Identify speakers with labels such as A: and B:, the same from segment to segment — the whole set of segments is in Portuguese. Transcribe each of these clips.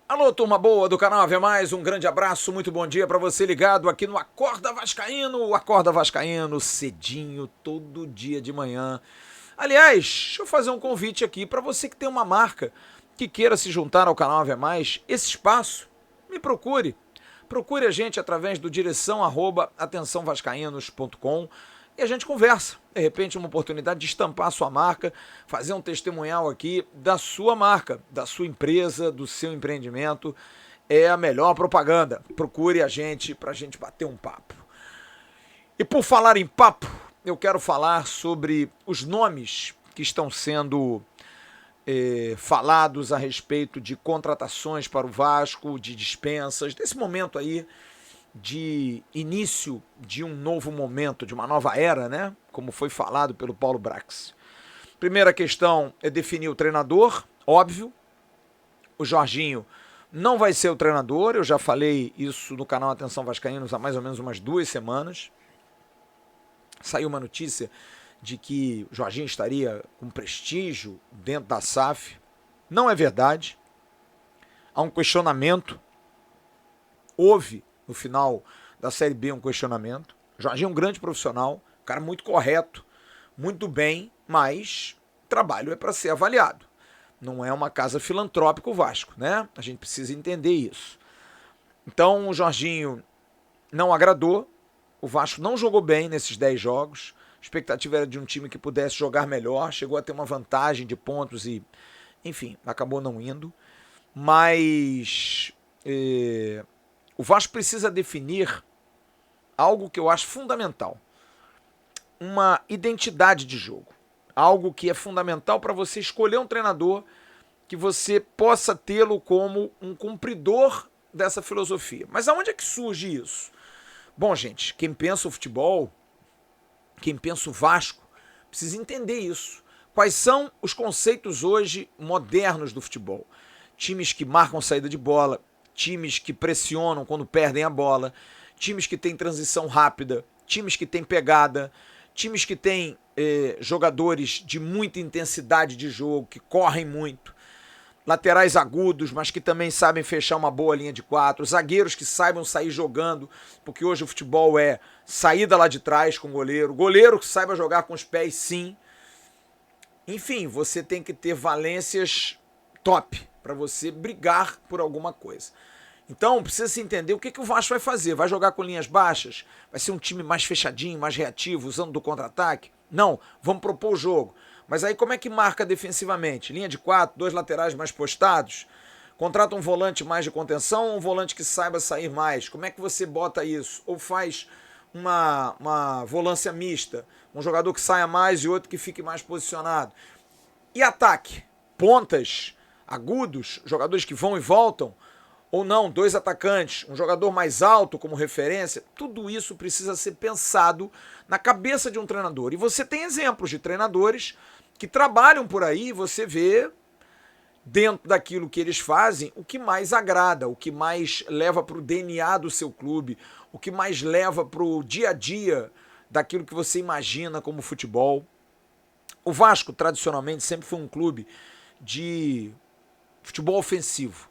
A: Alô, turma boa do canal Ave Mais, um grande abraço, muito bom dia pra você ligado aqui no Acorda Vascaíno, o Acorda Vascaíno, cedinho, todo dia de manhã. Aliás, deixa eu fazer um convite aqui pra você que tem uma marca que queira se juntar ao canal Ave Mais, esse espaço, me procure. Procure a gente através do direção@atençãovascaínos.com e a gente conversa. De repente, uma oportunidade de estampar a sua marca, fazer um testemunhal aqui da sua marca, da sua empresa, do seu empreendimento. É a melhor propaganda. Procure a gente para a gente bater um papo. E por falar em papo, eu quero falar sobre os nomes que estão sendo falados a respeito de contratações para o Vasco, de dispensas, desse momento aí de início de um novo momento, de uma nova era, né? Como foi falado pelo Paulo Brax. Primeira questão é definir o treinador, óbvio. O Jorginho não vai ser o treinador, eu já falei isso no canal Atenção Vascaínos há mais ou menos umas 2 semanas. Saiu uma notícia de que o Jorginho estaria com prestígio dentro da SAF. Não é verdade. Há um questionamento. Houve, no final da Série B, um questionamento. O Jorginho é um grande profissional, um cara muito correto, muito bem, mas trabalho é para ser avaliado. Não é uma casa filantrópica o Vasco, né? A gente precisa entender isso. Então, o Jorginho não agradou. O Vasco não jogou bem nesses 10 jogos. A expectativa era de um time que pudesse jogar melhor. Chegou a ter uma vantagem de pontos e, enfim, acabou não indo. Mas o Vasco precisa definir algo que eu acho fundamental. Uma identidade de jogo. Algo que é fundamental para você escolher um treinador que você possa tê-lo como um cumpridor dessa filosofia. Mas aonde é que surge isso? Bom, gente, quem pensa o futebol, quem pensa o Vasco, precisa entender isso. Quais são os conceitos hoje modernos do futebol? Times que marcam saída de bola, times que pressionam quando perdem a bola, times que têm transição rápida, times que têm pegada, times que têm jogadores de muita intensidade de jogo, que correm muito, laterais agudos, mas que também sabem fechar uma boa linha de 4, zagueiros que saibam sair jogando, porque hoje o futebol é saída lá de trás com o goleiro que saiba jogar com os pés, sim. Enfim, você tem que ter valências top para você brigar por alguma coisa. Então, precisa se entender o que o Vasco vai fazer. Vai jogar com linhas baixas? Vai ser um time mais fechadinho, mais reativo, usando do contra-ataque? Não, vamos propor o jogo. Mas aí como é que marca defensivamente? Linha de 4, 2 laterais mais postados? Contrata um volante mais de contenção ou um volante que saiba sair mais? Como é que você bota isso? Ou faz uma volância mista? Um jogador que saia mais e outro que fique mais posicionado? E ataque? Pontas, agudos, jogadores que vão e voltam? Ou não, 2 atacantes, um jogador mais alto como referência? Tudo isso precisa ser pensado na cabeça de um treinador. E você tem exemplos de treinadores que trabalham por aí, você vê dentro daquilo que eles fazem o que mais agrada, o que mais leva para o DNA do seu clube, o que mais leva para o dia a dia daquilo que você imagina como futebol. O Vasco, tradicionalmente, sempre foi um clube de futebol ofensivo.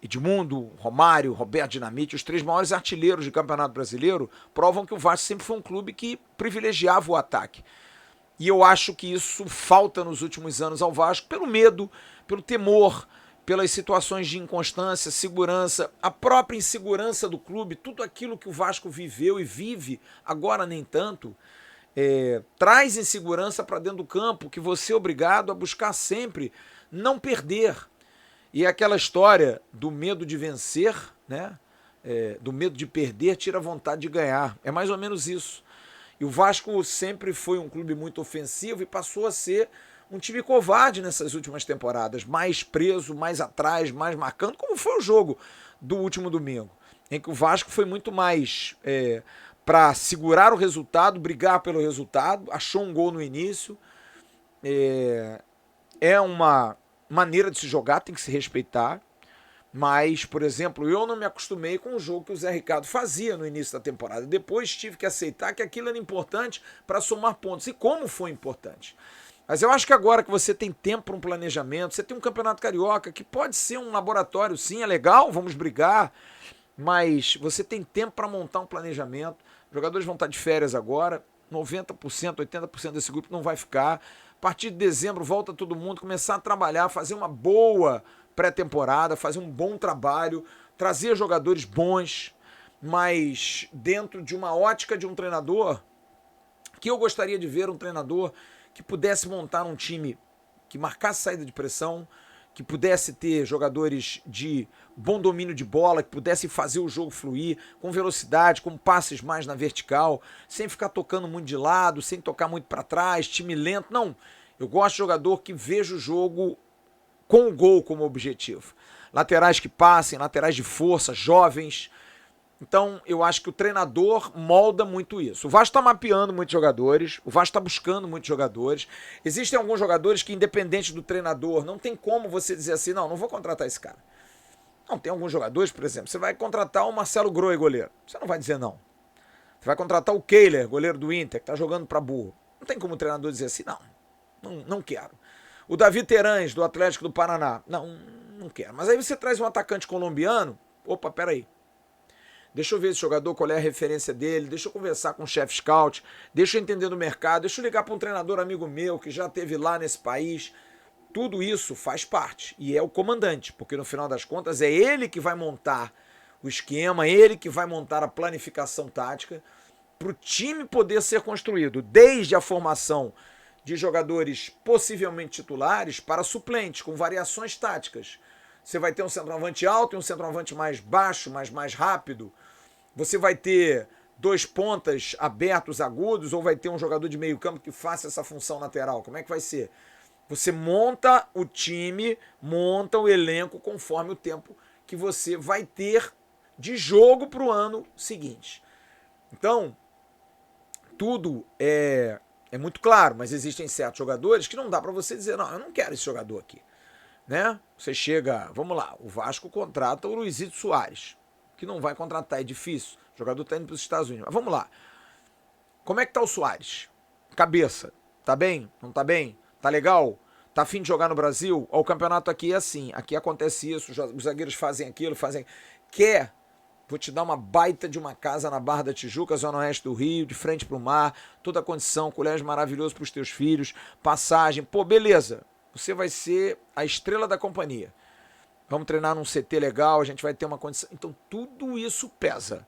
A: Edmundo, Romário, Roberto Dinamite, os 3 maiores artilheiros de Campeonato Brasileiro, provam que o Vasco sempre foi um clube que privilegiava o ataque. E eu acho que isso falta nos últimos anos ao Vasco pelo medo, pelo temor, pelas situações de inconstância, segurança, a própria insegurança do clube, tudo aquilo que o Vasco viveu e vive, agora nem tanto, traz insegurança para dentro do campo, que você é obrigado a buscar sempre não perder. E aquela história do medo de vencer, né? Do medo de perder, tira a vontade de ganhar. É mais ou menos isso. E o Vasco sempre foi um clube muito ofensivo e passou a ser um time covarde nessas últimas temporadas. Mais preso, mais atrás, mais marcando, como foi o jogo do último domingo. Em que o Vasco foi muito mais para segurar o resultado, brigar pelo resultado, achou um gol no início. É uma maneira de se jogar, tem que se respeitar. Mas, por exemplo, eu não me acostumei com o jogo que o Zé Ricardo fazia no início da temporada. Depois tive que aceitar que aquilo era importante para somar pontos. E como foi importante? Mas eu acho que agora que você tem tempo para um planejamento, você tem um campeonato carioca que pode ser um laboratório, sim, é legal, vamos brigar, mas você tem tempo para montar um planejamento. Os jogadores vão estar de férias agora, 90%, 80% desse grupo não vai ficar. A partir de dezembro volta todo mundo, começar a trabalhar, fazer uma boa pré-temporada, fazer um bom trabalho, trazer jogadores bons, mas dentro de uma ótica de um treinador, que eu gostaria de ver um treinador que pudesse montar um time que marcasse saída de pressão, que pudesse ter jogadores de bom domínio de bola, que pudesse fazer o jogo fluir com velocidade, com passes mais na vertical, sem ficar tocando muito de lado, sem tocar muito para trás, time lento. Não, eu gosto de jogador que veja o jogo com o gol como objetivo. Laterais que passem, laterais de força, jovens. Então, eu acho que o treinador molda muito isso. O Vasco está mapeando muitos jogadores, o Vasco está buscando muitos jogadores. Existem alguns jogadores que, independente do treinador, não tem como você dizer assim, não vou contratar esse cara. Não, tem alguns jogadores, por exemplo, você vai contratar o Marcelo Groi, goleiro. Você não vai dizer não. Você vai contratar o Kehler, goleiro do Inter, que está jogando para burro. Não tem como o treinador dizer assim, não quero. O Davi Terãs, do Atlético do Paraná. Não quero. Mas aí você traz um atacante colombiano, opa, peraí. Deixa eu ver esse jogador, qual é a referência dele, deixa eu conversar com o chefe scout, deixa eu entender do mercado, deixa eu ligar para um treinador amigo meu que já esteve lá nesse país. Tudo isso faz parte e é o comandante, porque no final das contas é ele que vai montar o esquema, ele que vai montar a planificação tática para o time poder ser construído, desde a formação de jogadores possivelmente titulares para suplentes, com variações táticas. Você vai ter um centroavante alto e um centroavante mais baixo, mas mais rápido. Você vai ter dois pontas abertos, agudos, ou vai ter um jogador de meio campo que faça essa função lateral? Como é que vai ser? Você monta o time, monta o elenco conforme o tempo que você vai ter de jogo para o ano seguinte. Então, tudo é muito claro, mas existem certos jogadores que não dá para você dizer, não, eu não quero esse jogador aqui. Né? Você chega, vamos lá, o Vasco contrata o Luizito Soares, que não vai contratar, é difícil, o jogador está indo para os Estados Unidos. Mas vamos lá, como é que tá o Soares? Cabeça, tá bem? Não tá bem? Tá legal? Tá afim de jogar no Brasil? Ó, o campeonato aqui é assim, aqui acontece isso, os zagueiros fazem aquilo, Quer? Vou te dar uma baita de uma casa na Barra da Tijuca, zona oeste do Rio, de frente para o mar, toda a condição, colégio maravilhoso para os teus filhos, passagem, pô, beleza. Você vai ser a estrela da companhia. Vamos treinar num CT legal, a gente vai ter uma condição. Então, tudo isso pesa.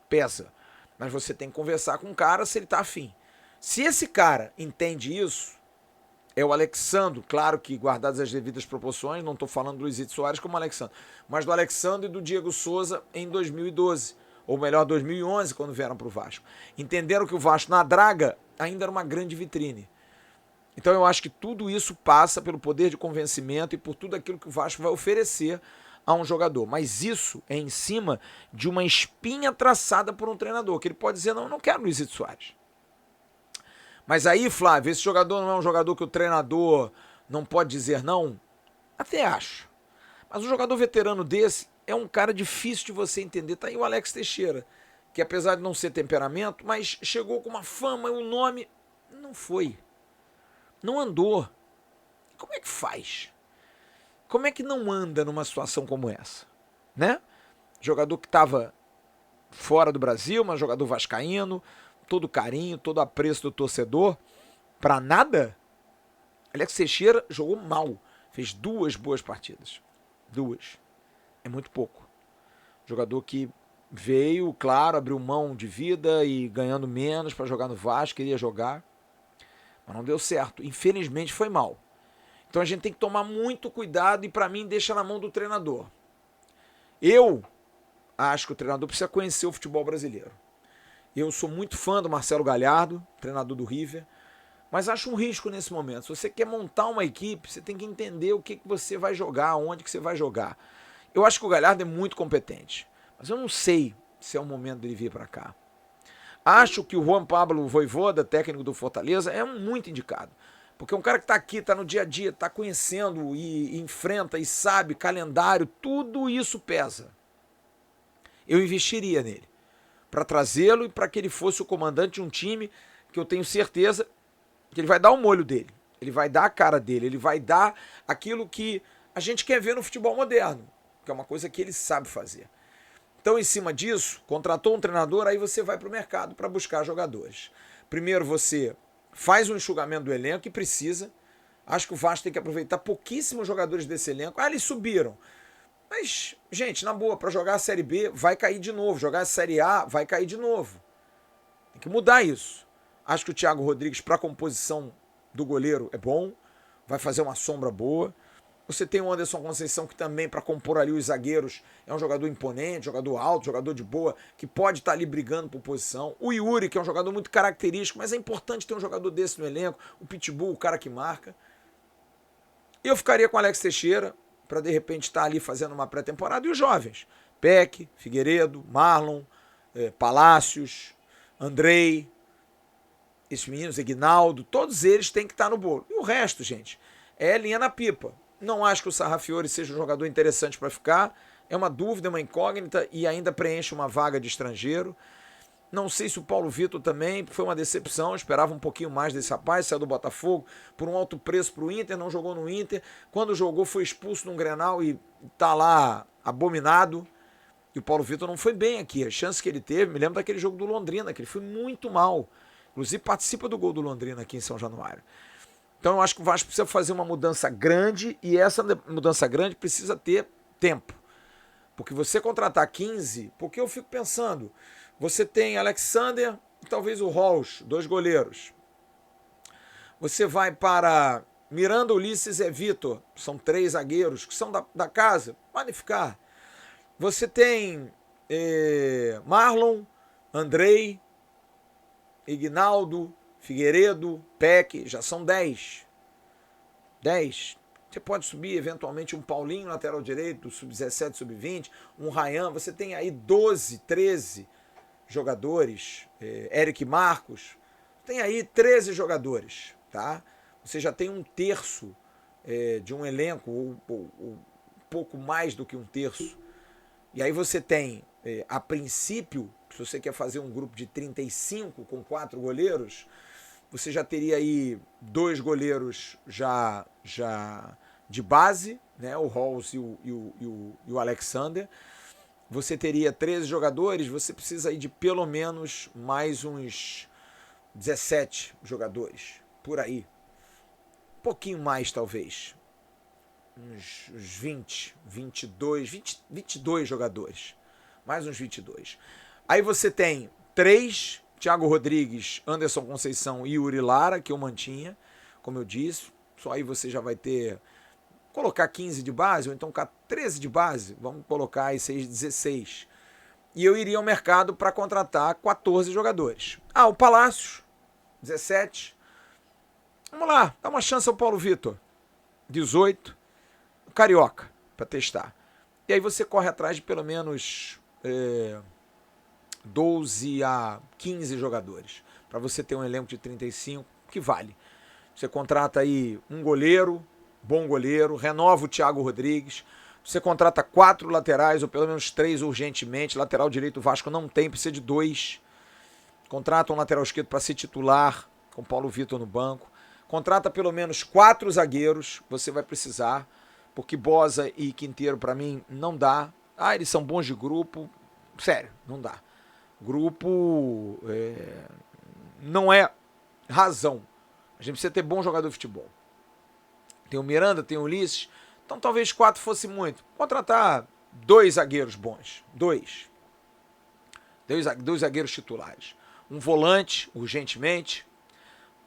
A: Pesa. Mas você tem que conversar com o cara se ele tá afim. Se esse cara entende isso, é o Alexandro, claro que guardadas as devidas proporções, não estou falando do Luizito Soares como Alexandro, mas do Alexandro e do Diego Souza em 2012, ou melhor, 2011, quando vieram para o Vasco. Entenderam que o Vasco, na draga, ainda era uma grande vitrine. Então eu acho que tudo isso passa pelo poder de convencimento e por tudo aquilo que o Vasco vai oferecer a um jogador. Mas isso é em cima de uma espinha traçada por um treinador, que ele pode dizer, não quero Luizito Soares. Mas aí, Flávio, esse jogador não é um jogador que o treinador não pode dizer não? Até acho. Mas um jogador veterano desse é um cara difícil de você entender. Tá aí o Alex Teixeira, que apesar de não ser temperamento, mas chegou com uma fama e um nome, não foi. Não andou. Como é que faz? Como é que não anda numa situação como essa? Né? Jogador que estava fora do Brasil, mas jogador vascaíno, todo carinho, todo apreço do torcedor, pra nada? Alex Teixeira jogou mal. Fez 2 boas partidas. 2. É muito pouco. Jogador que veio, claro, abriu mão de vida e ganhando menos para jogar no Vasco, queria jogar. Mas não deu certo. Infelizmente foi mal. Então a gente tem que tomar muito cuidado e para mim deixa na mão do treinador. Eu acho que o treinador precisa conhecer o futebol brasileiro. Eu sou muito fã do Marcelo Galhardo, treinador do River, mas acho um risco nesse momento. Se você quer montar uma equipe, você tem que entender o que você vai jogar, onde que você vai jogar. Eu acho que o Galhardo é muito competente, mas eu não sei se é o momento dele vir para cá. Acho que o Juan Pablo Vojvoda, técnico do Fortaleza, é muito indicado. Porque é um cara que está aqui, está no dia a dia, está conhecendo e enfrenta e sabe, calendário, tudo isso pesa. Eu investiria nele para trazê-lo e para que ele fosse o comandante de um time que eu tenho certeza que ele vai dar o molho dele. Ele vai dar a cara dele, ele vai dar aquilo que a gente quer ver no futebol moderno, que é uma coisa que ele sabe fazer. Então, em cima disso, contratou um treinador, aí você vai para o mercado para buscar jogadores. Primeiro você faz um enxugamento do elenco que precisa. Acho que o Vasco tem que aproveitar pouquíssimos jogadores desse elenco. Ah, eles subiram. Mas, gente, na boa, para jogar a Série B vai cair de novo. Jogar a Série A vai cair de novo. Tem que mudar isso. Acho que o Thiago Rodrigues, para a composição do goleiro, é bom. Vai fazer uma sombra boa. Você tem o Anderson Conceição, que também, para compor ali os zagueiros, é um jogador imponente, jogador alto, jogador de boa, que pode estar ali brigando por posição. O Yuri, que é um jogador muito característico, mas é importante ter um jogador desse no elenco. O Pitbull, o cara que marca. Eu ficaria com o Alex Teixeira, para de repente estar ali fazendo uma pré-temporada. E os jovens, Peck, Figueiredo, Marlon, Palácios, Andrei, esses meninos, Ignaldo, todos eles têm que estar no bolo. E o resto, gente, é linha na pipa. Não acho que o Sarrafiori seja um jogador interessante para ficar. É uma dúvida, uma incógnita e ainda preenche uma vaga de estrangeiro. Não sei se o Paulo Vitor também foi uma decepção. Esperava um pouquinho mais desse rapaz. Saiu do Botafogo por um alto preço para o Inter. Não jogou no Inter. Quando jogou foi expulso num Grenal e tá lá abominado. E o Paulo Vitor não foi bem aqui. As chances que ele teve, me lembro daquele jogo do Londrina, que ele foi muito mal. Inclusive participa do gol do Londrina aqui em São Januário. Então eu acho que o Vasco precisa fazer uma mudança grande e essa mudança grande precisa ter tempo. Porque você contratar 15, porque eu fico pensando, você tem Alexander e talvez o Rolls, 2 goleiros. Você vai para Miranda, Ulisses e Vitor, são 3 zagueiros que são da casa, podem ficar. Você tem Marlon, Andrei, Ignaldo, Figueiredo, Peck, já são 10. 10. Você pode subir eventualmente um Paulinho, lateral direito, sub-17, sub-20, um Ryan. Você tem aí 12, 13 jogadores. Eric Marcos. Tem aí 13 jogadores, tá? Você já tem um terço de um elenco, ou pouco mais do que um terço. E aí você tem, a princípio, se você quer fazer um grupo de 35 com 4 goleiros, você já teria aí 2 goleiros já de base, né? O Rolls e o Alexander. Você teria 13 jogadores, você precisa aí de pelo menos mais uns 17 jogadores, por aí. Um pouquinho mais, talvez. Uns 20, 22 jogadores. Mais uns 22. Aí você tem 3, Thiago Rodrigues, Anderson Conceição e Yuri Lara, que eu mantinha, como eu disse. Só aí você já vai ter, colocar 15 de base, ou então 13 de base, vamos colocar aí 16. E eu iria ao mercado para contratar 14 jogadores. Ah, o Palácios, 17. Vamos lá, dá uma chance ao Paulo Vitor, 18. O Carioca, para testar. E aí você corre atrás de pelo menos 12 a 15 jogadores, para você ter um elenco de 35, que vale. Você contrata aí um goleiro, bom goleiro, renova o Thiago Rodrigues, você contrata 4 laterais, ou pelo menos 3 urgentemente, lateral direito o Vasco não tem, precisa de 2. Contrata um lateral esquerdo para ser titular, com Paulo Vitor no banco. Contrata pelo menos 4 zagueiros, você vai precisar, porque Bosa e Quinteiro para mim não dá. Ah, eles são bons de grupo, sério, não dá. Grupo não é razão. A gente precisa ter bom jogador de futebol. Tem o Miranda, tem o Ulisses. Então talvez 4 fosse muito. Contratar 2 zagueiros bons. 2 zagueiros titulares. Um volante, urgentemente.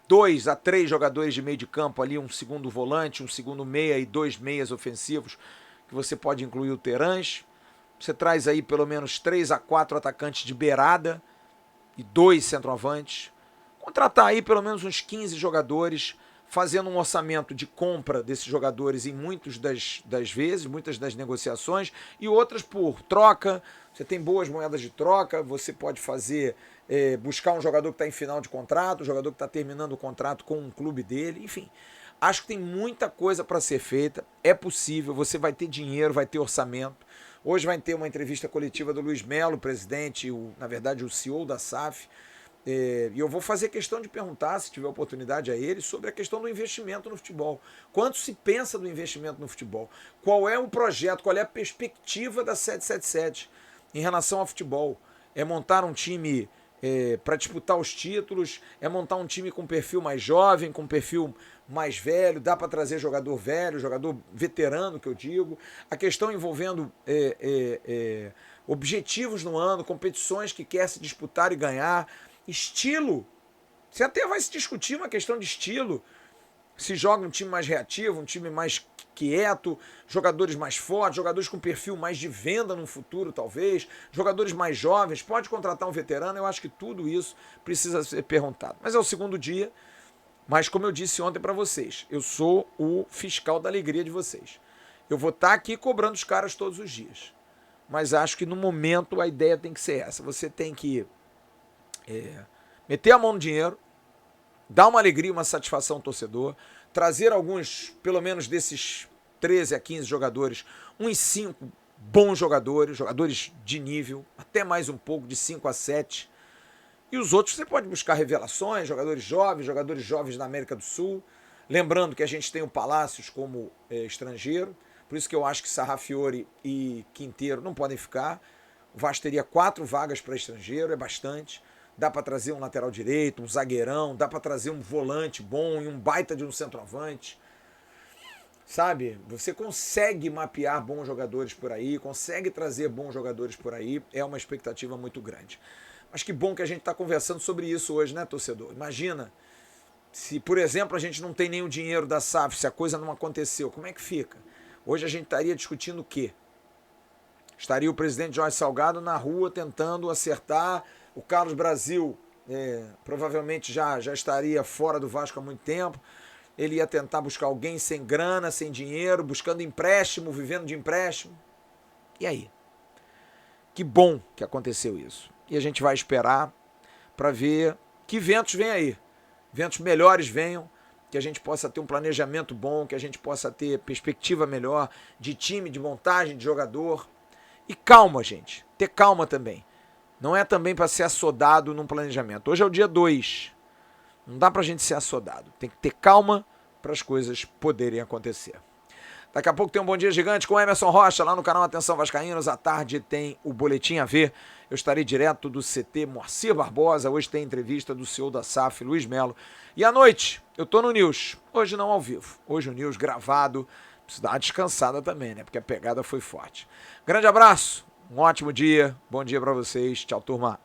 A: 2 a 3 jogadores de meio de campo ali. Um segundo volante, um segundo meia e 2 meias ofensivos. Que você pode incluir o Terãs. Você traz aí pelo menos 3 a 4 atacantes de beirada e 2 centroavantes. Contratar aí pelo menos uns 15 jogadores, fazendo um orçamento de compra desses jogadores em muitas das vezes, muitas das negociações, e outras por troca. Você tem boas moedas de troca, você pode fazer, buscar um jogador que está em final de contrato, um jogador que está terminando o contrato com um clube dele, enfim. Acho que tem muita coisa para ser feita, é possível, você vai ter dinheiro, vai ter orçamento. Hoje vai ter uma entrevista coletiva do Luiz Melo, presidente, na verdade o CEO da SAF, E eu vou fazer questão de perguntar, se tiver oportunidade a ele, sobre a questão do investimento no futebol. Quanto se pensa do investimento no futebol? Qual é o projeto, qual é a perspectiva da 777 em relação ao futebol? É montar um time para disputar os títulos? É montar um time com perfil mais jovem, com perfil mais velho? Dá para trazer jogador velho, jogador veterano, que eu digo? A questão envolvendo objetivos no ano, competições que quer se disputar e ganhar. Estilo. Você até vai se discutir uma questão de estilo. Se joga um time mais reativo, um time mais quieto, jogadores mais fortes, jogadores com perfil mais de venda no futuro, talvez, jogadores mais jovens, pode contratar um veterano. Eu acho que tudo isso precisa ser perguntado. Mas é o segundo dia, mas como eu disse ontem para vocês, eu sou o fiscal da alegria de vocês. Eu vou estar aqui cobrando os caras todos os dias. Mas acho que no momento a ideia tem que ser essa. Você tem que meter a mão no dinheiro, dar uma alegria, uma satisfação ao torcedor, trazer alguns, pelo menos desses 13 a 15 jogadores, uns 5 bons jogadores, jogadores de nível, até mais um pouco, de 5 a 7. E os outros você pode buscar revelações, jogadores jovens da América do Sul. Lembrando que a gente tem o Palácios como estrangeiro, por isso que eu acho que Sarrafiore e Quinteiro não podem ficar. O Vasco teria 4 vagas para estrangeiro, é bastante. Dá para trazer um lateral direito, um zagueirão, dá para trazer um volante bom e um baita de um centroavante. Sabe? Você consegue mapear bons jogadores por aí, consegue trazer bons jogadores por aí, é uma expectativa muito grande. Mas que bom que a gente está conversando sobre isso hoje, né, torcedor? Imagina se, por exemplo, a gente não tem nenhum dinheiro da SAF, se a coisa não aconteceu, como é que fica? Hoje a gente estaria discutindo o quê? Estaria o presidente Jorge Salgado na rua tentando acertar. O Carlos Brasil provavelmente já estaria fora do Vasco há muito tempo. Ele ia tentar buscar alguém sem grana, sem dinheiro, buscando empréstimo, vivendo de empréstimo. E aí? Que bom que aconteceu isso. E a gente vai esperar para ver que ventos vêm aí. Ventos melhores venham, que a gente possa ter um planejamento bom, que a gente possa ter perspectiva melhor de time, de montagem, de jogador. E calma, gente. Ter calma também. Não é também para ser assodado num planejamento. Hoje é o dia 2. Não dá para a gente ser assodado. Tem que ter calma para as coisas poderem acontecer. Daqui a pouco tem um Bom Dia Gigante com Emerson Rocha lá no canal Atenção Vascaínos. À tarde tem o Boletim AV. Eu estarei direto do CT Moacir Barbosa. Hoje tem entrevista do CEO da SAF, Luiz Melo. E à noite eu tô no News. Hoje não ao vivo. Hoje o News gravado. Preciso dar uma descansada também, né? Porque a pegada foi forte. Grande abraço, um ótimo dia, bom dia para vocês. Tchau, turma.